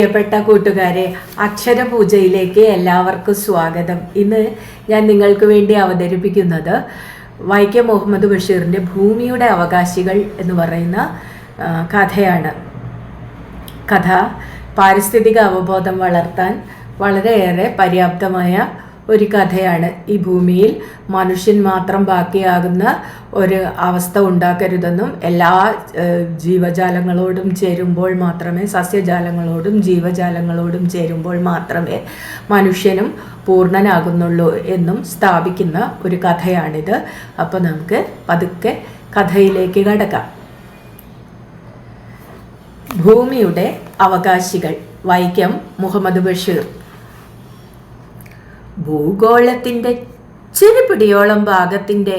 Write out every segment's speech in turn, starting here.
പ്രിയപ്പെട്ട കൂട്ടുകാരെ, അക്ഷരപൂജയിലേക്ക് എല്ലാവർക്കും സ്വാഗതം. ഇന്ന് ഞാൻ നിങ്ങൾക്ക് വേണ്ടി അവതരിപ്പിക്കുന്നത് വൈക്കം മുഹമ്മദ് ബഷീറിൻ്റെ ഭൂമിയുടെ അവകാശികൾ എന്ന് പറയുന്ന കഥയാണ്. കഥ പാരിസ്ഥിതിക അവബോധം വളർത്താൻ വളരെയേറെ പര്യാപ്തമായ ഒരു കഥയാണ്. ഈ ഭൂമിയിൽ മനുഷ്യൻ മാത്രം ബാക്കിയാകുന്ന ഒരു അവസ്ഥ ഉണ്ടാക്കരുതെന്നും എല്ലാ ജീവജാലങ്ങളോടും ചേരുമ്പോൾ മാത്രമേ, സസ്യജാലങ്ങളോടും ജീവജാലങ്ങളോടും ചേരുമ്പോൾ മാത്രമേ മനുഷ്യനും പൂർണ്ണനാകുന്നുള്ളൂ എന്നും സ്ഥാപിക്കുന്ന ഒരു കഥയാണിത്. അപ്പോൾ നമുക്ക് പതുക്കെ കഥയിലേക്ക് കടക്കാം. ഭൂമിയുടെ അവകാശികൾ, വൈക്കം മുഹമ്മദ് ബഷീർ. ഭൂഗോളത്തിൻ്റെ ചെറുപിടിയോളം ഭാഗത്തിൻ്റെ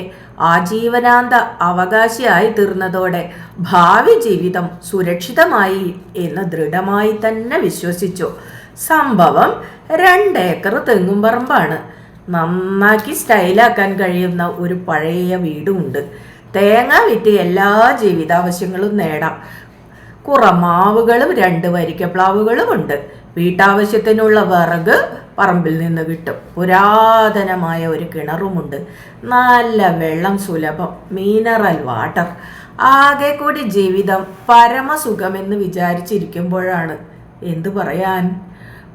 ആജീവനാന്ത അവകാശിയായി തീർന്നതോടെ ഭാവി ജീവിതം സുരക്ഷിതമായി എന്ന് ദൃഢമായി തന്നെ വിശ്വസിച്ചു. സംഭവം 2 ഏക്കർ തെങ്ങും പറമ്പാണ്. നന്നാക്കി സ്റ്റൈലാക്കാൻ കഴിയുന്ന ഒരു പഴയ വീടുമുണ്ട്. തേങ്ങ വിറ്റ് എല്ലാ ജീവിതാവശ്യങ്ങളും നേടാം. കുറമാവുകളും 2 വരിക്കപ്ലാവുകളും ഉണ്ട്. വീട്ടാവശ്യത്തിനുള്ള വിറക് പറമ്പിൽ നിന്ന് കിട്ടും. പുരാതനമായ ഒരു കിണറുമുണ്ട്. നല്ല വെള്ളം സുലഭം, മിനറൽ വാട്ടർ. ആകെ കൂടി ജീവിതം പരമസുഖമെന്ന് വിചാരിച്ചിരിക്കുമ്പോഴാണ് എന്തു പറയാൻ,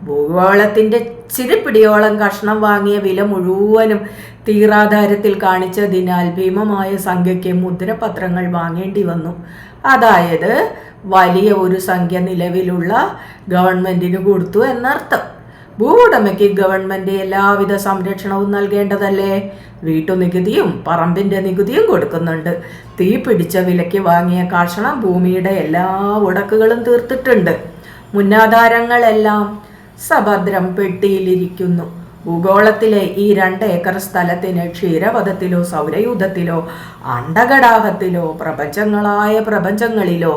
ഭൂഗോളത്തിൻ്റെ ചിരിപ്പിടിയോളം കഷ്ണം വാങ്ങിയ വില മുഴുവനും തീരാധാരത്തിൽ കാണിച്ചതിനാൽ ഭീമമായ സംഖ്യയ്ക്ക് മുദ്രപത്രങ്ങൾ വാങ്ങേണ്ടി വന്നു. അതായത് വലിയ ഒരു സംഖ്യ നിലവിലുള്ള ഗവൺമെൻറ്റിന് കൊടുത്തു എന്നർത്ഥം. ഭൂവുടമയ്ക്ക് ഗവൺമെൻറ് എല്ലാവിധ സംരക്ഷണവും നൽകേണ്ടതല്ലേ? വീട്ടുനികുതിയും പറമ്പിൻ്റെ നികുതിയും കൊടുക്കുന്നുണ്ട്. തീ പിടിച്ച വിലയ്ക്ക് വാങ്ങിയ കർഷണം ഭൂമിയുടെ എല്ലാ ഉടക്കുകളും തീർത്തിട്ടുണ്ട്. മുന്നാധാരങ്ങളെല്ലാം സഭദ്രം പെട്ടിയിലിരിക്കുന്നു. ഭൂഗോളത്തിലെ ഈ 2 ഏക്കർ സ്ഥലത്തിന് ക്ഷീരപഥത്തിലോ സൗരയൂഥത്തിലോ അണ്ടകടാഹത്തിലോ പ്രപഞ്ചങ്ങളിലോ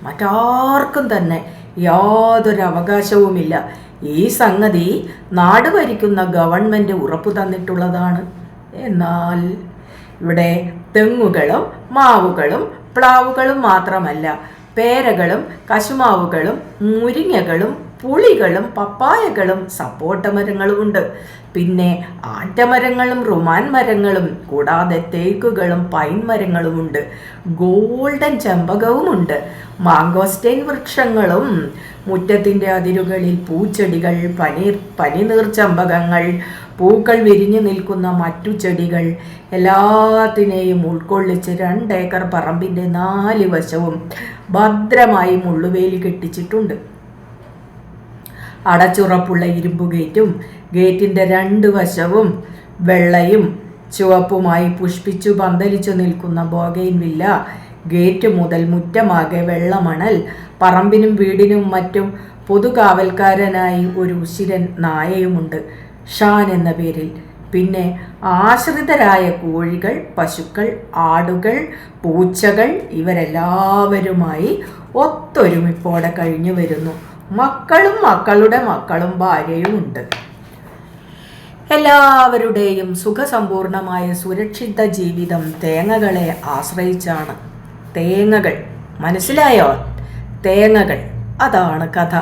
മറ്റാർക്കും തന്നെ യാതൊരു അവകാശവുമില്ല. ഈ സംഗതി നാട് ഭരിക്കുന്ന ഗവൺമെൻറ് ഉറപ്പു തന്നിട്ടുള്ളതാണ്. എന്നാൽ ഇവിടെ തെങ്ങുകളും മാവുകളും പ്ലാവുകളും മാത്രമല്ല, പേരകളും കശുമാവുകളും മുരിങ്ങകളും പുളികളും പപ്പായകളും സപ്പോട്ട മരങ്ങളുമുണ്ട്. പിന്നെ ആറ്റമരങ്ങളും റുമാൻ മരങ്ങളും കൂടാതെ തേക്കുകളും പൈൻ മരങ്ങളുമുണ്ട്. ഗോൾഡൻ ചെമ്പകവുമുണ്ട്. മാങ്കോസ്റ്റൈൻ വൃക്ഷങ്ങളും മുറ്റത്തിൻ്റെ അതിരുകളിൽ പൂച്ചെടികൾ, പനിനീർ ചെമ്പകങ്ങൾ, പൂക്കൾ വിരിഞ്ഞു നിൽക്കുന്ന മറ്റു ചെടികൾ എല്ലാത്തിനെയും ഉൾക്കൊള്ളിച്ച് 2 ഏക്കർ പറമ്പിൻ്റെ 4 വശവും ഭദ്രമായി മുള്ളുവേലി കെട്ടിച്ചിട്ടുണ്ട്. അടച്ചുറപ്പുള്ള ഇരുമ്പു ഗേറ്റും ഗേറ്റിൻ്റെ 2 വശവും വെള്ളയും ചുവപ്പുമായി പുഷ്പിച്ചു പന്തലിച്ചു നിൽക്കുന്ന ബോഗെയിൻവില്ല. ഗേറ്റ് മുതൽ മുറ്റമാകെ വെള്ളമണൽ. പറമ്പിനും വീടിനും മറ്റും പൊതുകാവൽക്കാരനായി ഒരു ഉശിരൻ നായയുമുണ്ട്, ഷാൻ എന്ന പേരിൽ. പിന്നെ ആശ്രിതരായ കോഴികൾ, പശുക്കൾ, ആടുകൾ, പൂച്ചകൾ ഇവരെല്ലാവരുമായി ഒത്തൊരുമിപ്പോടെ കഴിഞ്ഞു വരുന്നു. മക്കളും മക്കളുടെ മക്കളും ഭാര്യയുമുണ്ട്. എല്ലാവരുടെയും സുഖസമ്പൂർണമായ സുരക്ഷിത ജീവിതം തേങ്ങകളെ ആശ്രയിച്ചാണ്. തേങ്ങകൾ, മനസ്സിലായോ? തേങ്ങകൾ, അതാണ് കഥ.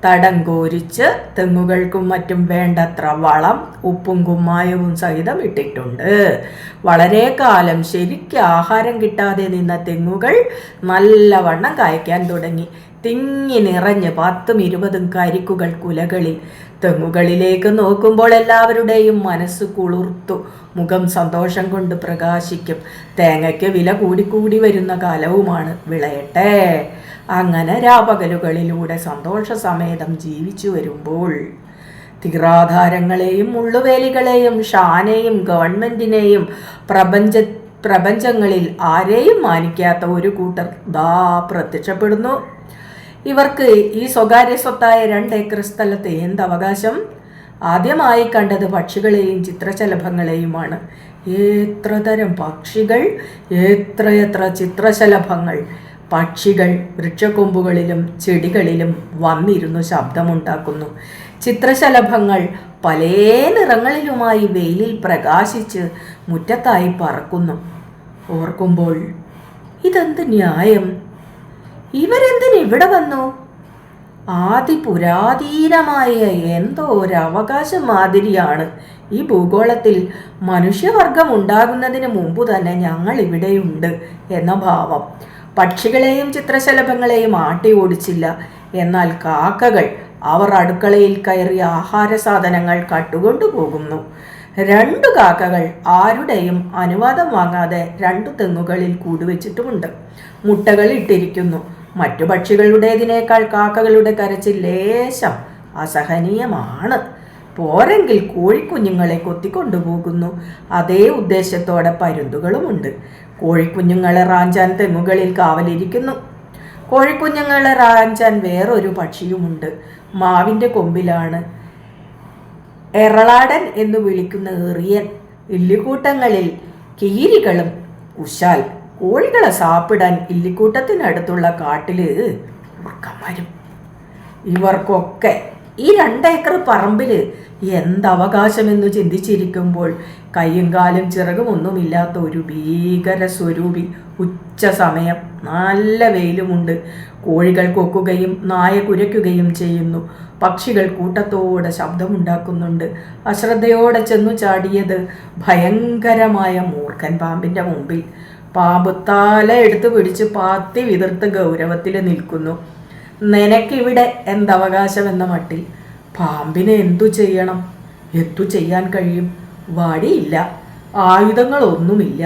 തടം കോരിച്ച് തെങ്ങുകൾക്കും മറ്റും വേണ്ടത്ര വളം, ഉപ്പും കുമ്മായവും സഹിതം ഇട്ടിട്ടുണ്ട്. വളരെ കാലം ശരിക്ക് ആഹാരം കിട്ടാതെ നിന്ന തെങ്ങുകൾ നല്ലവണ്ണം കായ്ക്കാൻ തുടങ്ങി. തിങ്ങി നിറഞ്ഞ് 10ഉം 20ഉം കരിക്കുകൾ കുലകളിൽ. തെങ്ങുകളിലേക്ക് നോക്കുമ്പോൾ എല്ലാവരുടെയും മനസ്സ് കുളിർത്തു, മുഖം സന്തോഷം കൊണ്ട് പ്രകാശിക്കും. തേങ്ങയ്ക്ക് വില കൂടിക്കൂടി വരുന്ന കാലവുമാണ്. വിളയട്ടെ. അങ്ങനെ രാപകലുകളിലൂടെ സന്തോഷസമേതം ജീവിച്ചു വരുമ്പോൾ തീരാധാരങ്ങളെയും മുള്ളുവേലികളെയും ഷാനെയും ഗവൺമെൻറ്റിനെയും പ്രപഞ്ചങ്ങളിൽ ആരെയും മാനിക്കാത്ത ഒരു കൂട്ടർ ദാ പ്രത്യക്ഷപ്പെടുന്നു. ഇവർക്ക് ഈ സ്വകാര്യ സ്വത്തായ 2 ഏക്കർ സ്ഥലത്ത് എന്തവകാശം? ആദ്യമായി കണ്ടത് പക്ഷികളെയും ചിത്രശലഭങ്ങളെയുമാണ്. എത്ര തരം പക്ഷികൾ, എത്രയെത്ര ചിത്രശലഭങ്ങൾ! പക്ഷികൾ വൃക്ഷക്കൊമ്പുകളിലും ചെടികളിലും വന്നിരുന്നു ശബ്ദമുണ്ടാക്കുന്നു. ചിത്രശലഭങ്ങൾ പല നിറങ്ങളിലുമായി വെയിലിൽ പ്രകാശിച്ച് മുറ്റത്തായി പറക്കുന്നു. ഓർക്കുമ്പോൾ ഇതെന്ത് ന്യായം? ഇവരെന്തിന് ഇവിടെ വന്നു? ആദിപുരാതീനമായ എന്തോ ഒരു അവകാശം മാതിരിയാണ്. ഈ ഭൂഗോളത്തിൽ മനുഷ്യവർഗം ഉണ്ടാകുന്നതിന് മുമ്പ് തന്നെ ഞങ്ങൾ ഇവിടെയുണ്ട് എന്ന ഭാവം. പക്ഷികളെയും ചിത്രശലഭങ്ങളെയും ആട്ടി ഓടിച്ചില്ല. എന്നാൽ കാക്കകൾ അവർ അടുക്കളയിൽ കയറി ആഹാര സാധനങ്ങൾ കട്ടുകൊണ്ടു പോകുന്നു. 2 കാക്കകൾ ആരുടെയും അനുവാദം വാങ്ങാതെ 2 തെങ്ങുകളിൽ കൂടുവെച്ചിട്ടുമുണ്ട്. മുട്ടകൾ ഇട്ടിരിക്കുന്നു. മറ്റു പക്ഷികളുടേതിനേക്കാൾ കാക്കകളുടെ കരച്ചിൽ ലേശം അസഹനീയമാണ്. പോരെങ്കിൽ കോഴിക്കുഞ്ഞുങ്ങളെ കൊത്തിക്കൊണ്ടുപോകുന്നു. അതേ ഉദ്ദേശത്തോടെ പരുന്തുകളുമുണ്ട്. കോഴിക്കുഞ്ഞുങ്ങളെ റാഞ്ചാൻ തെങ്ങുകളിൽ കാവലിരിക്കുന്നു. കോഴിക്കുഞ്ഞുങ്ങളെ റാഞ്ചാൻ വേറൊരു പക്ഷിയുമുണ്ട്. മാവിൻ്റെ കൊമ്പിലാണ് എറളാടൻ എന്ന് വിളിക്കുന്ന എറിയൻ. ഇല്ലിക്കൂട്ടങ്ങളിൽ കീരികളും കുശാൽ. കോഴികളെ സാപ്പിടാൻ ഇല്ലിക്കൂട്ടത്തിനടുത്തുള്ള കാട്ടില് ഉറക്കന്മാരും. ഇവർക്കൊക്കെ ഈ 2 ഏക്കർ പറമ്പിൽ എന്തവകാശമെന്ന് ചിന്തിച്ചിരിക്കുമ്പോൾ കയ്യും കാലും ചിറകുമൊന്നുമില്ലാത്ത ഒരു ഭീകര സ്വരൂപി. ഉച്ച സമയം, നല്ല വെയിലുമുണ്ട്. കോഴികൾ കൊക്കുകയും നായ കുരയ്ക്കുകയും ചെയ്യുന്നു. പക്ഷികൾ കൂട്ടത്തോടെ ശബ്ദമുണ്ടാക്കുന്നുണ്ട്. അശ്രദ്ധയോടെ ചെന്നു ചാടിയത് ഭയങ്കരമായ മൂർഖൻ പാമ്പിൻ്റെ മുമ്പിൽ. പാമ്പ് തല എടുത്ത് പിടിച്ച് പാത്തി വിതിർത്ത് ഗൗരവത്തിൽ നിൽക്കുന്നു. നിനക്കിവിടെ എന്തവകാശമെന്ന മട്ടിൽ. പാമ്പിനെ എന്തു ചെയ്യണം? എന്തു ചെയ്യാൻ കഴിയും? വടിയില്ല, ആയുധങ്ങളൊന്നുമില്ല,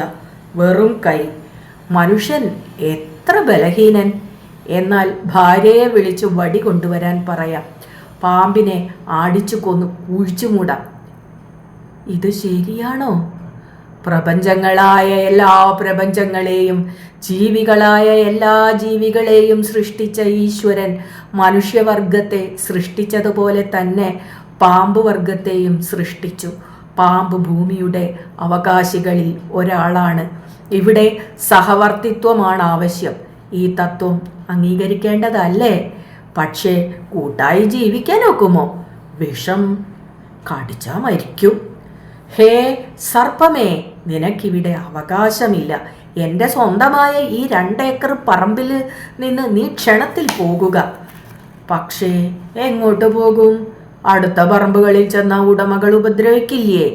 വെറും കൈ. മനുഷ്യൻ എത്ര ബലഹീനൻ! എന്നാൽ ഭാര്യയെ വിളിച്ച് വടി കൊണ്ടുവരാൻ പറയാം. പാമ്പിനെ ആടിച്ചു കൊന്നു കുഴിച്ചു മൂടാം. ഇത് ശരിയാണോ? പ്രപഞ്ചങ്ങളായ എല്ലാ പ്രപഞ്ചങ്ങളെയും ജീവികളായ എല്ലാ ജീവികളെയും സൃഷ്ടിച്ച ഈശ്വരൻ മനുഷ്യവർഗത്തെ സൃഷ്ടിച്ചതുപോലെ തന്നെ പാമ്പ് വർഗത്തെയും സൃഷ്ടിച്ചു. പാമ്പ് ഭൂമിയുടെ അവകാശികളിൽ ഒരാളാണ്. ഇവിടെ സഹവർത്തിത്വമാണ് ആവശ്യം. ഈ തത്വം അംഗീകരിക്കേണ്ടതല്ലേ? പക്ഷേ കൂട്ടായി ജീവിക്കാൻ ഒക്കുമോ? വിഷം കടിച്ചാൽ മരിക്കും. ഹേ സർപ്പമേ, നിനക്കിവിടെ അവകാശമില്ല. എൻ്റെ സ്വന്തമായ ഈ 2 ഏക്കർ പറമ്പിൽ നിന്ന് നീ ക്ഷണത്തിൽ പോകുക. പക്ഷേ എങ്ങോട്ട് പോകും? അടുത്ത പറമ്പുകളിൽ ചെന്ന ഉടമകൾ ഉപദ്രവിക്കില്ലേ?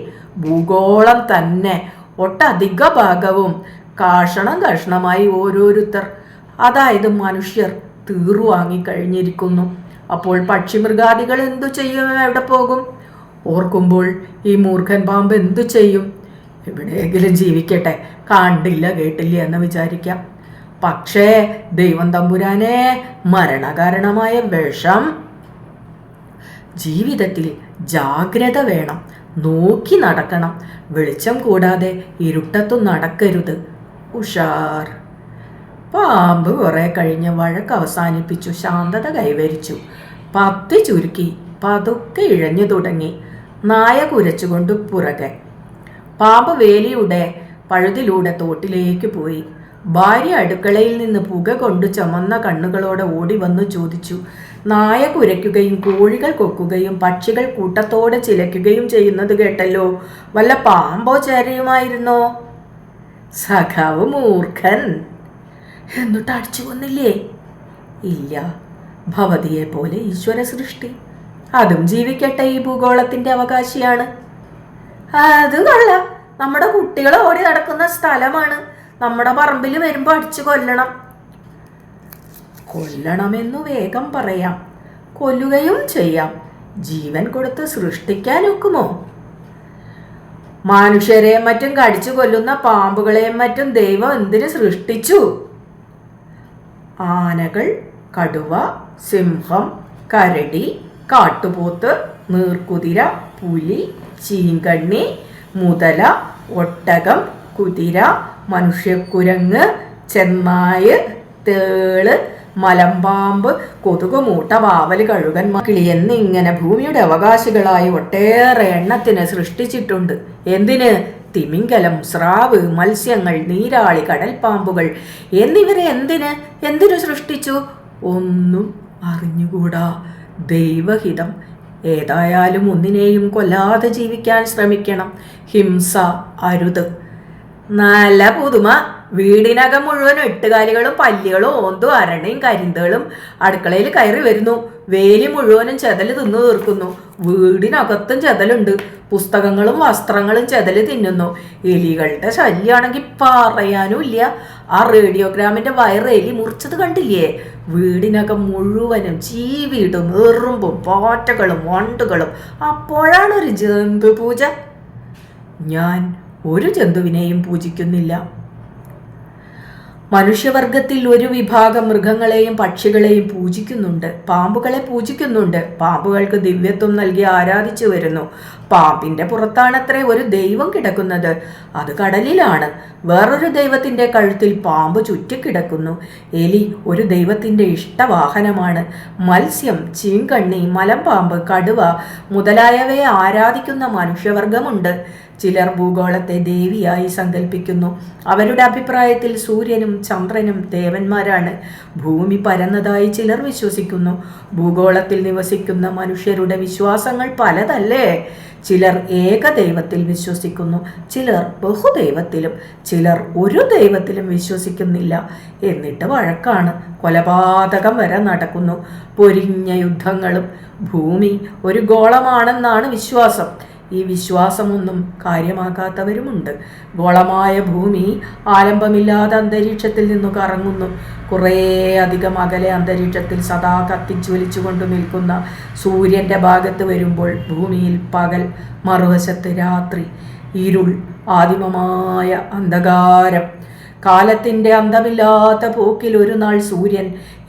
ഭൂഗോളം തന്നെ ഒട്ടധിക ഭാഗവും കഷണം കഷണമായി ഓരോരുത്തർ, അതായത് മനുഷ്യർ തീർവാങ്ങിക്കഴിഞ്ഞിരിക്കുന്നു. അപ്പോൾ പക്ഷിമൃഗാദികൾ എന്തു ചെയ്യും? എവിടെ പോകും? ഓർക്കുമ്പോൾ ഈ മൂർഖൻ പാമ്പ് എന്തു ചെയ്യും? എവിടെയെങ്കിലും ജീവിക്കട്ടെ, കണ്ടില്ല കേട്ടില്ല എന്ന് വിചാരിക്കാം. പക്ഷേ ദൈവം തമ്പുരാനെ, മരണകാരണമായ വിഷം. ജീവിതത്തിൽ ജാഗ്രത വേണം. നോക്കി നടക്കണം. വെളിച്ചം കൂടാതെ ഇരുട്ടത്തും നടക്കരുത്. ഉഷാർ. പാമ്പ് കുറെ കഴിഞ്ഞ് വഴക്ക് അവസാനിപ്പിച്ചു. ശാന്തത കൈവരിച്ചു. പത്തി ചുരുക്കി പതുക്കെ ഇഴഞ്ഞു തുടങ്ങി. നായ കുരച്ചുകൊണ്ട് പുറകെ. പാമ്പ് വേലിയുടെ പഴുതിലൂടെ തോട്ടിലേക്ക് പോയി. ഭാര്യ അടുക്കളയിൽ നിന്ന് പുക കൊണ്ട് ചുമന്ന കണ്ണുകളോടെ ഓടി വന്നു ചോദിച്ചു. നായ കുരയ്ക്കുകയും കോഴികൾ കൊക്കുകയും പക്ഷികൾ കൂട്ടത്തോടെ ചിലയ്ക്കുകയും ചെയ്യുന്നത് കേട്ടല്ലോ. വല്ല പാമ്പോ ചേരയുമായിരുന്നോ? സഖാവ് മൂർഖൻ. എന്നിട്ട് അടിച്ചു കൊന്നില്ലേ? ഇല്ല, ഭവതിയെ പോലെ ഈശ്വര സൃഷ്ടി. അതും ജീവിക്കട്ടെ, ഈ ഭൂഗോളത്തിന്റെ അവകാശിയാണ്. അത് കൊള്ളാം. നമ്മുടെ കുട്ടികൾ ഓടി നടക്കുന്ന സ്ഥലമാണ്. നമ്മുടെ പറമ്പിൽ വരുമ്പോൾ അടിച്ചു കൊല്ലണം. കൊല്ലണമെന്നു വേഗം പറയാം, കൊല്ലുകയും ചെയ്യാം. ജീവൻ കൊടുത്ത് സൃഷ്ടിക്കാൻ ഒക്കുമോ? മനുഷ്യരെയും മറ്റും കടിച്ചു കൊല്ലുന്ന പാമ്പുകളെയും മറ്റും ദൈവം എന്തിനു സൃഷ്ടിച്ചു? ആനകൾ, കടുവ, സിംഹം, കരടി, കാട്ടുപോത്ത്, നീർക്കുതിര, പുലി, ചീങ്കണ്ണി, മുതല, ഒട്ടകം, കുതിര, മനുഷ്യക്കുരങ്ങ്, ചെന്നായ്, തേള്, മലമ്പാമ്പ്, കൊതുകുമൂട്ട, വാവല്, കഴുകൻ, കിളി എന്നിങ്ങനെ ഭൂമിയുടെ അവകാശികളായി ഒട്ടേറെ എണ്ണത്തിന് സൃഷ്ടിച്ചിട്ടുണ്ട്. എന്തിന്? തിമിംഗലം, സ്രാവ്, മത്സ്യങ്ങൾ, നീരാളി, കടൽപ്പാമ്പുകൾ എന്നിവരെ എന്തിനു സൃഷ്ടിച്ചു? ഒന്നും അറിഞ്ഞുകൂടാ. ദൈവഹിതം. ഏതായാലും ഒന്നിനെയും കൊല്ലാതെ ജീവിക്കാൻ ശ്രമിക്കണം. ഹിംസ അരുത്. നല്ല പുതുമ. വീടിനകം മുഴുവൻ എട്ടുകാലികളും പല്ലികളും ഓന്തും അരണയും കരിന്തകളും അടുക്കളയിൽ കയറി വരുന്നു. വേലി മുഴുവനും ചെതല് തിന്നു തീർക്കുന്നു. വീടിനകത്തും ചെതലുണ്ട്. പുസ്തകങ്ങളും വസ്ത്രങ്ങളും ചെതല് തിന്നുന്നു. എലികളുടെ ശല്യാണെങ്കിൽ പറയാനും ഇല്ല. ആ റേഡിയോഗ്രാമിന്റെ വയറ് എലി മുറിച്ചത് കണ്ടില്ലേ? വീടിനകം മുഴുവനും ചീവീടും എറുമ്പും പാറ്റകളും വണ്ടുകളും. അപ്പോഴാണ് ഒരു ജന്തു പൂജ. ഞാൻ ഒരു ജന്തുവിനെയും പൂജിക്കുന്നില്ല. മനുഷ്യവർഗത്തിൽ ഒരു വിഭാഗം മൃഗങ്ങളെയും പക്ഷികളെയും പൂജിക്കുന്നുണ്ട്. പാമ്പുകളെ പൂജിക്കുന്നുണ്ട്. പാമ്പുകൾക്ക് ദിവ്യത്വം നൽകി ആരാധിച്ചു വരുന്നു. പാമ്പിന്റെ പുറത്താണത്രേ ഒരു ദൈവം കിടക്കുന്നത്. അത് കടലിലാണ്. വേറൊരു ദൈവത്തിന്റെ കഴുത്തിൽ പാമ്പ് ചുറ്റിക്കിടക്കുന്നു. എലി ഒരു ദൈവത്തിന്റെ ഇഷ്ടവാഹനമാണ്. മത്സ്യം, ചീങ്കണ്ണി, മലമ്പാമ്പ്, കടുവ മുതലായവയെ ആരാധിക്കുന്ന മനുഷ്യവർഗമുണ്ട്. ചിലർ ഭൂഗോളത്തെ ദേവിയായി സങ്കല്പിക്കുന്നു. അവരുടെ അഭിപ്രായത്തിൽ സൂര്യനും ചന്ദ്രനും ദേവന്മാരാണ്. ഭൂമി പരന്നതായി ചിലർ വിശ്വസിക്കുന്നു. ഭൂഗോളത്തിൽ നിവസിക്കുന്ന മനുഷ്യരുടെ വിശ്വാസങ്ങൾ പലതല്ലേ? ചിലർ ഏകദൈവത്തിൽ വിശ്വസിക്കുന്നു, ചിലർ ബഹുദൈവത്തിലും, ചിലർ ഒരു ദൈവത്തിലും വിശ്വസിക്കുന്നില്ല. എന്നിട്ട് വഴക്കാണ്, കൊലപാതകം വരെ നടക്കുന്നു, പൊരിഞ്ഞ യുദ്ധങ്ങളും. ഭൂമി ഒരു ഗോളമാണെന്നാണ് വിശ്വാസം. ഈ വിശ്വാസമൊന്നും കാര്യമാക്കാത്തവരുമുണ്ട്. ഗോളമായ ഭൂമി ആലംബമില്ലാതെ അന്തരീക്ഷത്തിൽ നിന്നു കറങ്ങുന്നു. കുറേ അധികം അകലെ അന്തരീക്ഷത്തിൽ സദാ കത്തിജ്വലിച്ചുകൊണ്ട് നിൽക്കുന്ന സൂര്യൻ്റെ ഭാഗത്ത് വരുമ്പോൾ ഭൂമിയിൽ പകൽ, മറുവശത്ത് രാത്രി, ഇരുൾ, ആദിമമായ അന്ധകാരം. കാലത്തിൻ്റെ അന്തമില്ലാത്ത പോക്കിൽ ഒരു നാൾ സൂര്യൻ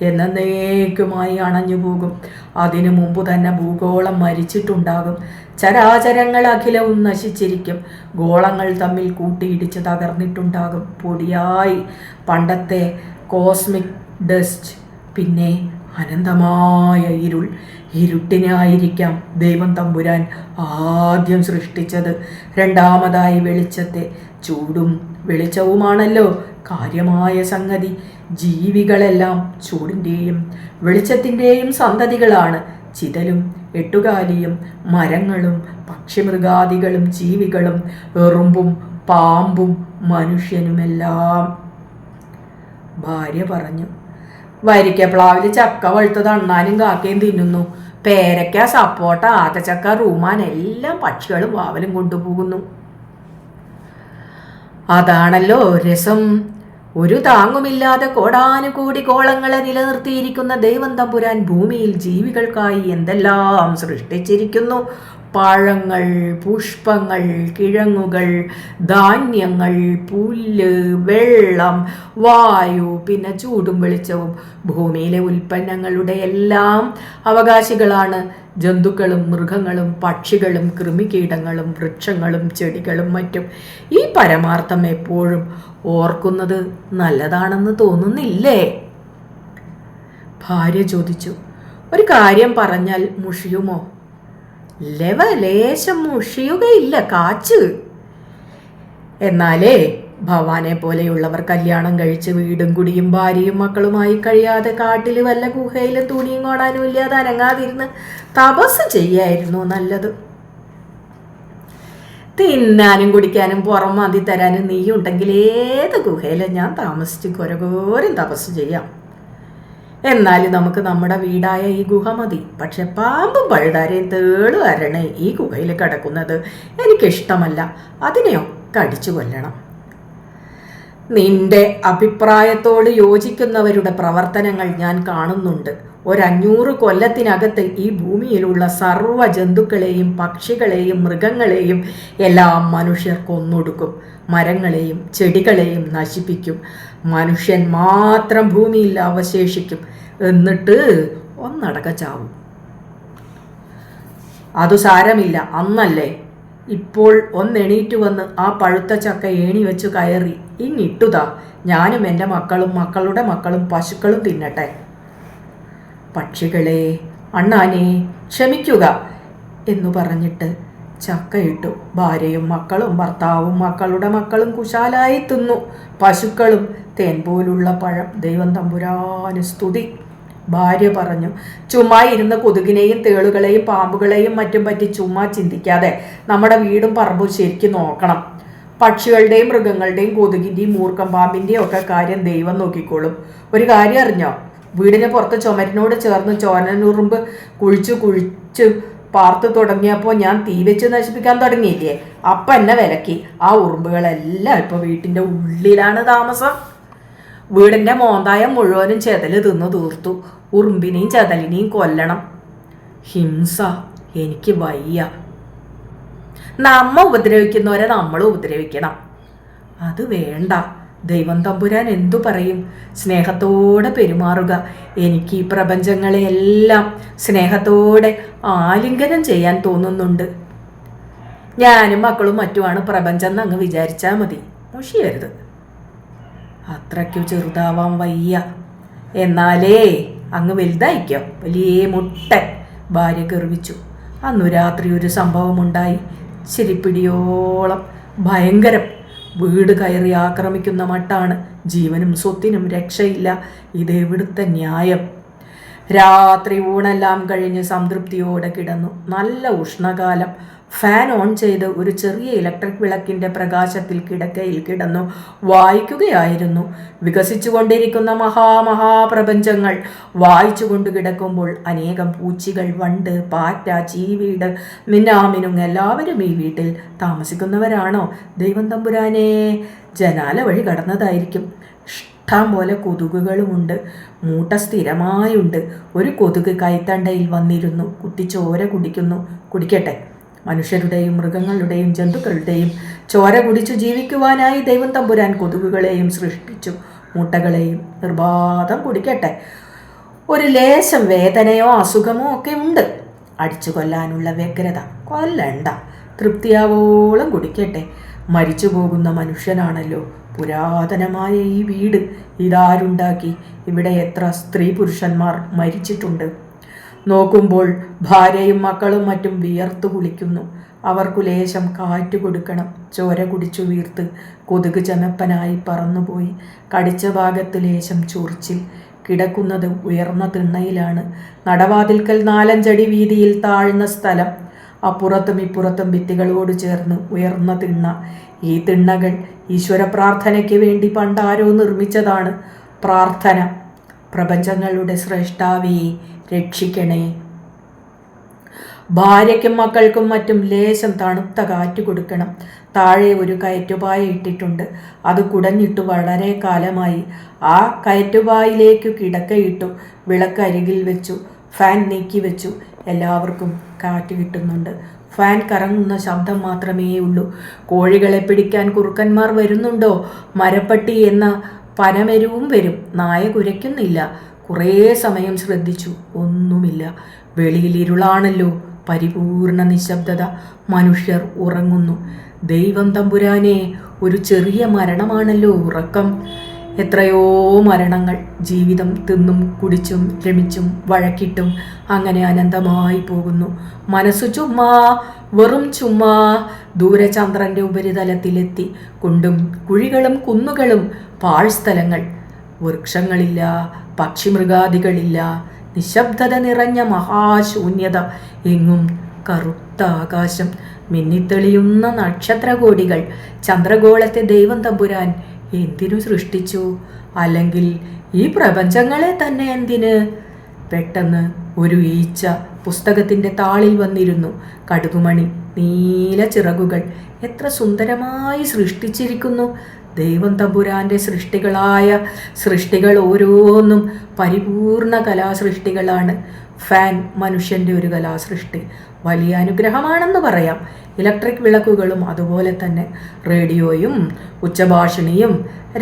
എന്നേക്കുമായി അണഞ്ഞുപോകും. അതിനു മുമ്പ് തന്നെ ഭൂഗോളം മരിച്ചിട്ടുണ്ടാകും. ചരാചരങ്ങൾ അഖിലവും നശിച്ചിരിക്കും. ഗോളങ്ങൾ തമ്മിൽ കൂട്ടിയിടിച്ച് തകർന്നിട്ടുണ്ടാകും പൊടിയായി. പണ്ടത്തെ കോസ്മിക് ഡസ്റ്റ്. പിന്നെ അനന്തമായ ഇരുൾ. ഇരുട്ടിനായിരിക്കാം ദൈവം തമ്പുരാൻ ആദ്യം സൃഷ്ടിച്ചത്. രണ്ടാമതായി വെളിച്ചത്തെ. ചൂടും വെളിച്ചവുമാണല്ലോ കാര്യമായ സംഗതി. ജീവികളെല്ലാം ചൂടിൻ്റെയും വെളിച്ചത്തിൻ്റെയും സന്തതികളാണ്. ചിതലും എട്ടുകാലിയും മരങ്ങളും പക്ഷിമൃഗാദികളും ജീവികളും എറുമ്പും പാമ്പും മനുഷ്യനുമെല്ലാം. ഭാര്യ പറഞ്ഞു, വരിക്കപ്ലാവിൽ ചക്ക വഴുത്തത് അണ്ണാനും കാക്കയും തിന്നുന്നു. പേരയ്ക്ക, സപ്പോട്ട, ആത്തച്ചക്ക, റൂമാൻ എല്ലാം പക്ഷികളും വാവലും കൊണ്ടുപോകുന്നു. അതാണല്ലോ രസം. ഒരു താങ്ങുമില്ലാതെ കോടാനുകൂടി കോളങ്ങളെ നിലനിർത്തിയിരിക്കുന്ന ദൈവം തമ്പുരാൻ ഭൂമിയിൽ ജീവികൾക്കായി എന്തെല്ലാം സൃഷ്ടിച്ചിരിക്കുന്നു. പഴങ്ങൾ, പുഷ്പങ്ങൾ, കിഴങ്ങുകൾ, ധാന്യങ്ങൾ, പുല്ല്, വെള്ളം, വായു, പിന്നെ ചൂടും വെളിച്ചവും. ഭൂമിയിലെ ഉൽപ്പന്നങ്ങളുടെ എല്ലാം അവകാശികളാണ് ജന്തുക്കളും മൃഗങ്ങളും പക്ഷികളും കൃമികീടങ്ങളും വൃക്ഷങ്ങളും ചെടികളും മറ്റും. ഈ പരമാർത്ഥം എപ്പോഴും ഓർക്കുന്നത് നല്ലതാണെന്ന് തോന്നുന്നില്ലേ? ഭാര്യ ചോദിച്ചു. ഒരു കാര്യം പറഞ്ഞാൽ മുഷിയുമോ? ലേശം മുഷിയുകയില്ല, കാച്ച്. എന്നാലേ ഭവാനെ പോലെയുള്ളവർ കല്യാണം കഴിച്ച് വീടും കുടിയും ഭാര്യയും മക്കളുമായി കഴിയാതെ കാട്ടിൽ വല്ല ഗുഹയിലും തുണിയും കാണാനും ഇല്ലാതെ അനങ്ങാതിരുന്ന് തപസ് ചെയ്യായിരുന്നു നല്ലത്. തിന്നാനും കുടിക്കാനും പുറം മാന്തി തരാനും നീയുണ്ടെങ്കിൽ ഏത് ഗുഹയിലും ഞാൻ താമസിച്ച് ഘോരഘോരം തപസ് ചെയ്യാം. എന്നാലും നമുക്ക് നമ്മുടെ വീടായ ഈ ഗുഹ മതി. പക്ഷെ പാമ്പും പഴുതാരയും തേളും അരണേ ഈ ഗുഹയിൽ കിടക്കുന്നത് എനിക്കിഷ്ടമല്ല. അതിനെയൊക്കെ അടിച്ചു കൊല്ലണം. നിന്റെ അഭിപ്രായത്തോട് യോജിക്കുന്നവരുടെ പ്രവർത്തനങ്ങൾ ഞാൻ കാണുന്നുണ്ട്. 500 കൊല്ലത്തിനകത്ത് ഈ ഭൂമിയിലുള്ള സർവ്വ ജന്തുക്കളെയും പക്ഷികളെയും മൃഗങ്ങളെയും എല്ലാം മനുഷ്യർ കൊന്നൊടുക്കും. മരങ്ങളെയും ചെടികളെയും നശിപ്പിക്കും. മനുഷ്യൻ മാത്രം ഭൂമിയിൽ അവശേഷിക്കും. എന്നിട്ട് ഒന്നടക്ക ചാവും. അതു സാരമില്ല, അന്നല്ലേ. ഇപ്പോൾ ഒന്നെണീറ്റ് വന്ന് ആ പഴുത്ത ചക്ക ഏണി വെച്ച് കയറി ഇങ്ങിട്ടുതാ. ഞാനും എൻ്റെ മക്കളും മക്കളുടെ മക്കളും പശുക്കളും തിന്നട്ടെ. പക്ഷികളെ, അണ്ണാനെ, ക്ഷമിക്കുക എന്നു പറഞ്ഞിട്ട് ചക്കയിട്ടു. ഭാര്യയും മക്കളും ഭർത്താവും മക്കളുടെ മക്കളും കുശാലായി തിന്നു. പശുക്കളും തേൻ പോലുള്ള പഴം. ദൈവം തമ്പുരാന് സ്തുതി. ഭാര്യ പറഞ്ഞു, ചുമ്മാ ഇരുന്ന് കൊതുകിനെയും തേളുകളെയും പാമ്പുകളെയും മറ്റും പറ്റി ചുമ്മാ ചിന്തിക്കാതെ നമ്മുടെ വീടും പറമ്പും ശരിക്കും നോക്കണം. പക്ഷികളുടെയും മൃഗങ്ങളുടെയും കൊതുകിൻ്റെയും മൂർക്കം പാമ്പിൻ്റെയും ഒക്കെ കാര്യം ദൈവം നോക്കിക്കോളും. ഒരു കാര്യം അറിഞ്ഞോ? വീടിന് പുറത്ത് ചുമരിനോട് ചേർന്ന് ചോരനുറുമ്പ് കുഴിച്ച് പാർത്ത് തുടങ്ങിയപ്പോൾ ഞാൻ തീ വെച്ച് നശിപ്പിക്കാൻ തുടങ്ങിയില്ലേ, അപ്പം എന്നെ വിലക്കി. ആ ഉറുമ്പുകളെല്ലാം ഇപ്പോൾ വീട്ടിൻ്റെ ഉള്ളിലാണ് താമസം. വീടിൻ്റെ മോന്തായം മുഴുവനും ചെതല് തിന്നു തീർത്തു. ഉറുമ്പിനെയും ചെതലിനെയും കൊല്ലണം. ഹിംസ എനിക്ക് വയ്യ. നമ്മ ഉപദ്രവിക്കുന്നവരെ നമ്മൾ ഉപദ്രവിക്കണം. അത് വേണ്ട. ദൈവം തമ്പുരാൻ എന്തു പറയും? സ്നേഹത്തോടെ പെരുമാറുക. എനിക്ക് ഈ പ്രപഞ്ചങ്ങളെയെല്ലാം സ്നേഹത്തോടെ ആലിംഗനം ചെയ്യാൻ തോന്നുന്നുണ്ട്. ഞാനും മക്കളും മറ്റുമാണ് പ്രപഞ്ചം എന്ന് അങ്ങ് വിചാരിച്ചാൽ മതി. മുഷിയരുത്. അത്രയ്ക്കു ചെറുതാവാൻ വയ്യ. എന്നാലേ അങ്ങ് വലുതായിക്കോ. വലിയ മുട്ടൻ ഭാര്യ ഗർവിച്ചു. അന്നു രാത്രി ഒരു സംഭവമുണ്ടായി. ചിരിപ്പിടിയോളം ഭയങ്കരം. വീട് കയറി ആക്രമിക്കുന്ന മട്ടാണ്. ജീവനും സ്വത്തിനും രക്ഷയില്ല. ഇതെവിടുത്തെ ന്യായം? രാത്രി ഊണെല്ലാം കഴിഞ്ഞ് സംതൃപ്തിയോടെ കിടന്നു. നല്ല ഉഷ്ണകാലം. ഫാൻ ഓൺ ചെയ്ത് ഒരു ചെറിയ ഇലക്ട്രിക് വിളക്കിൻ്റെ പ്രകാശത്തിൽ കിടക്കയിൽ കിടന്നു വായിക്കുകയായിരുന്നു. വികസിച്ചുകൊണ്ടിരിക്കുന്ന മഹാപ്രപഞ്ചങ്ങൾ വായിച്ചുകൊണ്ട് കിടക്കുമ്പോൾ അനേകം പൂച്ചികൾ, വണ്ട്, പാറ്റ, ചീവീട്, മിന്നാമിനുങ് എല്ലാവരും ഈ വീട്ടിൽ താമസിക്കുന്നവരാണോ? ദൈവം തമ്പുരാനെ, ജനാല വഴി കടന്നതായിരിക്കും. ഇഷ്ടം പോലെ കൊതുകുകളുമുണ്ട്. മൂട്ട സ്ഥിരമായുണ്ട്. ഒരു കൊതുക് കൈത്തണ്ടയിൽ വന്നിരുന്നു. കുത്തിച്ചോര കുടിക്കുന്നു. കുടിക്കട്ടെ. മനുഷ്യരുടെയും മൃഗങ്ങളുടെയും ജന്തുക്കളുടെയും ചോര കുടിച്ചു ജീവിക്കുവാനായി ദൈവം തമ്പുരാൻ കൊതുകുകളെയും സൃഷ്ടിച്ചു. മൂട്ടകളെയും നിർബാധം കുടിക്കട്ടെ. ഒരു ലേശം വേദനയോ അസുഖമോ ഒക്കെ ഉണ്ട്. അടിച്ചു കൊല്ലാനുള്ള വ്യഗ്രത. കൊല്ലണ്ട. തൃപ്തിയാവോളം കുടിക്കട്ടെ. മരിച്ചു പോകുന്ന മനുഷ്യനാണല്ലോ. പുരാതനമായ ഈ വീട് ഇതാരുണ്ടാക്കി? ഇവിടെ എത്ര സ്ത്രീ പുരുഷന്മാർ മരിച്ചിട്ടുണ്ട്. നോക്കുമ്പോൾ ഭാര്യയും മക്കളും മറ്റും വിയർത്തു കുളിക്കുന്നു. അവർക്കു ലേശം കാറ്റ് കൊടുക്കണം. ചോര കുടിച്ചു വീർത്ത് കൊതുക് ചെമപ്പനായി പറന്നുപോയി. കടിച്ച ഭാഗത്ത് ലേശം ചൊറിച്ചിൽ. കിടക്കുന്നത് ഉയർന്ന തിണ്ണയിലാണ്. നടവാതിൽക്കൽ 4-5 അടി വീതിയിൽ താഴ്ന്ന സ്ഥലം. അപ്പുറത്തും ഇപ്പുറത്തും ഭിത്തികളോട് ചേർന്ന് ഉയർന്ന തിണ്ണ. ഈ തിണ്ണകൾ ഈശ്വര പ്രാർത്ഥനയ്ക്ക് വേണ്ടി പണ്ടാരോ നിർമ്മിച്ചതാണ്. പ്രാർത്ഥന. പ്രപഞ്ചങ്ങളുടെ ശ്രേഷ്ഠാവേ, രക്ഷിക്കണേ. ഭാര്യയ്ക്കും മക്കൾക്കും മറ്റും ലേശം തണുത്ത കാറ്റ് കൊടുക്കണം. താഴെ ഒരു കയറ്റുപായ ഇട്ടിട്ടുണ്ട്. അത് കുടഞ്ഞിട്ടു വളരെ കാലമായി. ആ കയറ്റുപായിലേക്കു കിടക്കയിട്ടു. വിളക്ക് അരികിൽ വെച്ചു. ഫാൻ നീക്കി വെച്ചു. എല്ലാവർക്കും കാറ്റ് കിട്ടുന്നുണ്ട്. ഫാൻ കറങ്ങുന്ന ശബ്ദം മാത്രമേ ഉള്ളൂ. കോഴികളെ പിടിക്കാൻ കുറുക്കന്മാർ വരുന്നുണ്ടോ? മരപ്പട്ടി എന്ന പനമെരുവും വരും. നായ കുരയ്ക്കുന്നില്ല. കുറേ സമയം ശ്രദ്ധിച്ചു. ഒന്നുമില്ല. വെളിയിൽ ഇരുളാണല്ലോ. പരിപൂർണ നിശബ്ദത. മനുഷ്യർ ഉറങ്ങുന്നു. ദൈവം തമ്പുരാനെ, ഒരു ചെറിയ മരണമാണല്ലോ ഉറക്കം. എത്രയോ മരണങ്ങൾ. ജീവിതം തിന്നും കുടിച്ചും രമിച്ചും വഴക്കിട്ടും അങ്ങനെ അനന്തമായി പോകുന്നു. മനസ്സു ചുമ്മാ, വെറും ചുമ്മാ. ദൂരെ ചന്ദ്രൻ്റെ ഉപരിതലത്തിലെത്തി. കുണ്ടും കുഴികളും കുന്നുകളും പാഴ്സ്ഥലങ്ങൾ. വൃക്ഷങ്ങളില്ല, പക്ഷിമൃഗാദികളില്ല. നിശബ്ദത നിറഞ്ഞ മഹാശൂന്യത. എങ്ങും കറുത്ത ആകാശം. മിന്നിത്തെളിയുന്ന നക്ഷത്രകോടികൾ. ചന്ദ്രഗോളത്തെ ദൈവം തമ്പുരാൻ എന്തിനു സൃഷ്ടിച്ചു? അല്ലെങ്കിൽ ഈ പ്രപഞ്ചങ്ങളെ തന്നെ എന്തിന്? പെട്ടെന്ന് ഒരു ഈച്ച പുസ്തകത്തിൻ്റെ താളിൽ വന്നിരുന്നു. കടുകുമണി, നീല ചിറകുകൾ. എത്ര സുന്ദരമായി സൃഷ്ടിച്ചിരിക്കുന്നു. ദൈവം തമ്പുരാൻ്റെ സൃഷ്ടികൾ ഓരോന്നും പരിപൂർണ കലാസൃഷ്ടികളാണ്. ഫാൻ മനുഷ്യൻ്റെ ഒരു കലാസൃഷ്ടി. വലിയ അനുഗ്രഹമാണെന്ന് പറയാം. ഇലക്ട്രിക് വിളക്കുകളും അതുപോലെ തന്നെ. റേഡിയോയും ഉച്ചഭാഷിണിയും